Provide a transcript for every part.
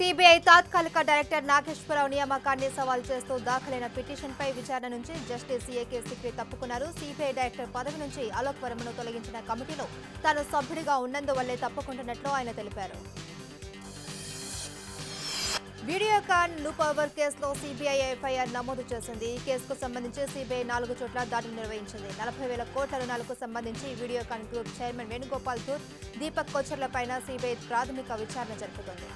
CBI తాత్కాలిక director Nageswararao నియామకాన్ని సవాల్ చేస్తూ దాఖలైన పిటిషన్పై విచారణ నుంచి జస్టిస్ ఏకే సిక్రీ తప్పుకున్నారు. సిబిఐ డైరెక్టర్ పదవి నుంచి అలోక్ వర్మను తొలగించిన కమిటీలో తాను సభ్యుడిగా ఉన్నందువల్లే తప్పుకుంటున్నట్లు ఆయన తెలిపారు. వీడియోకాన్ లూప్ ఓవర్ కేసులో సిబిఐ ఎఫ్ఐఆర్ నమోదు చేసింది. ఈ కేసుకు సంబంధించి సిబిఐ 4 చోట్ల దాడులు నిర్వహించింది. 40,000 కోట్ల రుణాలకు సంబంధించి వీడియోకాన్ గ్రూప్ చైర్మన్ వేణుగోపాల్ ధూర్, దీపక్ కొచ్చర్లపైన సిబిఐ ప్రాథమిక విచారణ జరుపుతోంది.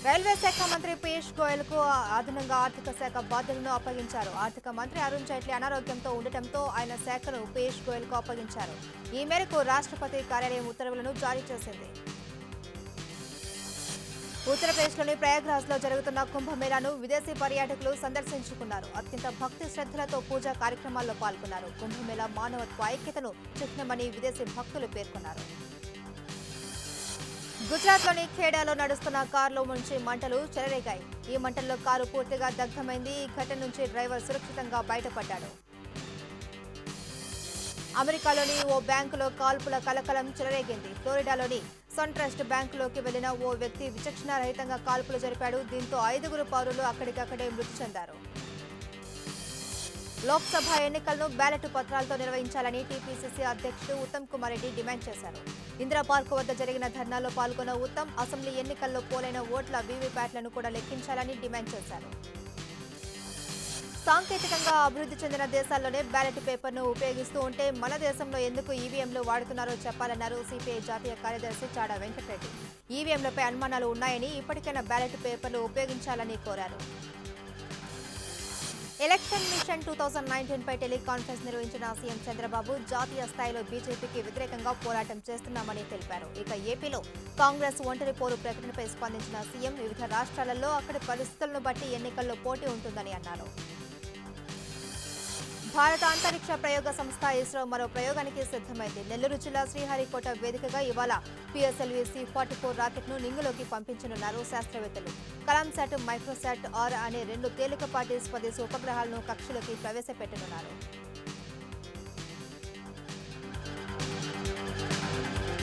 రైల్వే శాఖ మంత్రి పీయూష్ గోయల్ కు అదనంగా ఆర్థిక శాఖ బాధ్యతలను అప్పగించారు. ఆర్థిక మంత్రి అరుణ్ జైట్లీ అనారోగ్యంతో ఉండటంతో ఆయన శాఖను పీయూష్ గోయల్ కు అప్పగించారు. ఈ మేరకు రాష్ట్రపతి కార్యాలయం ఉత్తర్వులను జారీ చేసింది. ఉత్తరప్రదేశ్లోని ప్రయాగ్రాజ్లో జరుగుతున్న కుంభమేళాను విదేశీ పర్యాటకులు సందర్శించుకున్నారు. అత్యంత భక్తి శ్రద్ధలతో పూజా కార్యక్రమాల్లో పాల్గొన్నారు. కుంభమేళా మానవత్వ ఐక్యతను చిహ్నమని విదేశీ భక్తులు పేర్కొన్నారు. గుజరాత్లోని ఖేడాలో నడుస్తున్న కారులో నుంచి మంటలు చెలరేగాయి. ఈ మంటల్లో కారు పూర్తిగా దగ్ధమైంది. ఈ ఘటన నుంచి డ్రైవర్ సురక్షితంగా బయటపడ్డాడు. అమెరికాలోని ఓ బ్యాంకులో కాల్పుల కలకలం చెలరేగింది. ఫ్లోరిడాలోని సన్ ట్రస్ట్ బ్యాంకులోకి వెళ్లిన ఓ వ్యక్తి విచక్షణారహితంగా కాల్పులు జరిపాడు. దీంతో 5 పౌరులు అక్కడికక్కడే మృతి చెందారు. లోక్సభ ఎన్నికలను బ్యాలెట్ పత్రాలతో నిర్వహించాలని టీపీసీసీ అధ్యక్షుడు ఉత్తమ్ కుమార్ రెడ్డి డిమాండ్ చేశారు. ఇందిరా పార్క్ వద్ద జరిగిన ధర్నాలో పాల్గొన్న ఉత్తమ్ అసెంబ్లీ ఎన్నికల్లో పోలైన ఓట్ల వీవీప్యాట్లను కూడా లెక్కించాలని డిమాండ్ చేశారు. సాంకేతికంగా అభివృద్ధి చెందిన దేశాల్లోనే బ్యాలెట్ పేపర్ను ఉపయోగిస్తూ ఉంటే మన దేశంలో ఎందుకు ఈవీఎంలు వాడుతున్నారో చెప్పాలన్నారు సిపిఐ జాతీయ కార్యదర్శి చాడా వెంకటరెడ్డి. ఈవీఎంలపై అనుమానాలు ఉన్నాయని, ఇప్పటికైనా బ్యాలెట్ పేపర్లు ఉపయోగించాలని కోరారు. ఎలక్షన్ మిషన్ 2019 పై టెలికాన్ఫరెన్స్ నిర్వహించిన సీఎం చంద్రబాబు జాతీయ స్థాయిలో బీజేపీకి వ్యతిరేకంగా పోరాటం చేస్తున్నామని తెలిపారు. ఇక ఏపీలో కాంగ్రెస్ ఒంటరి పోరు ప్రకటనపై స్పందించిన సీఎం వివిధ రాష్ట్రాలలో అక్కడి పరిస్థితులను బట్టి ఎన్నికల్లో పోటీ ఉంటుందని అన్నారు. భారత అంతరిక్ష ప్రయోగ సంస్థ ఇస్రో మరో ప్రయోగానికి సిద్ధమైంది. నెల్లూరు జిల్లా శ్రీహరికోట వేదికగా ఇవాళ పిఎస్ఎల్వి C-44 రాకెట్ను నింగిలోకి పంపించనున్నారు శాస్త్రవేత్తలు. కలాంశాట్, మైక్రోశాట్ 6 అనే 2 తేలికపాటి స్వదేశీ ఉపగ్రహాలను కక్షలోకి ప్రవేశపెట్టనున్నారు.